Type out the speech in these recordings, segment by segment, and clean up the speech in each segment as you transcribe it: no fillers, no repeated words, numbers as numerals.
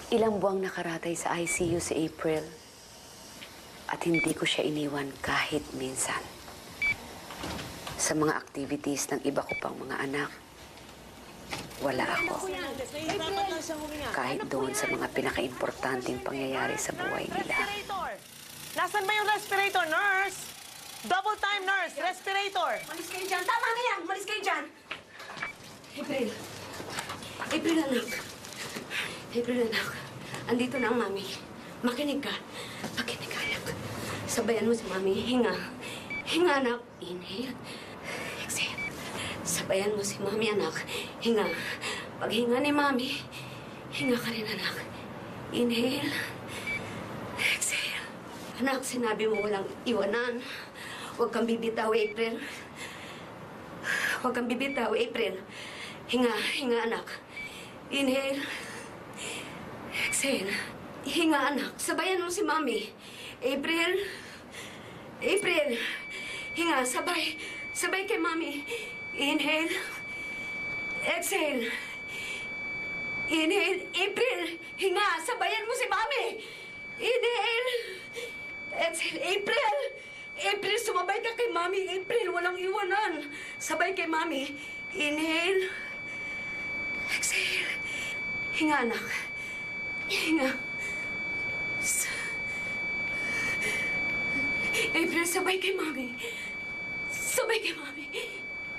Ilang buwang nakaratay sa ICU si April. At hindi ko siya iniwan kahit minsan. Sa mga activities ng iba ko pang mga anak, wala ako. Kahit doon sa mga pinaka-importanting pangyayari sa buhay nila. Respirator! Nasaan ba yung respirator, nurse? Double time, nurse! Respirator! Malis kayo dyan! Tama na yan! Malis kayo dyan! April. April, anak. April, anak. Andito na ang mami. Makinig ka. Makinig ka, anak. Sabayan mo si mami. Hinga. Hinga, anak. Inhale. Exhale. Sabayan mo si mami, anak. Hinga. Paghinga ni mami, hinga ka rin, anak. Inhale. Exhale. Anak, sinabi mo walang iwanan. Huwag kang bibitaw, April. Huwag kang bibitaw, April. Hinga, hinga, anak. Inhale. Exhale. Hinga, anak. Sabayan mo si mami. April. April. Hinga, sabay. Sabay kay mami. Inhale. Exhale. Inhale. April. Hinga, sabayan mo si mami. Inhale. Exhale. April. April, sumabay ka kay mami. April, walang iwanan. Sabay kay mami. Inhale. Exhale. Hinga, anak. Hinga. April, sabay kay mami. Sabay kay mami.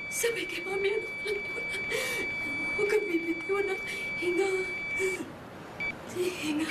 Sabay kay mami. Anak, walang iwanan. Huwag kang bibitiw, anak. Hinga. Hinga.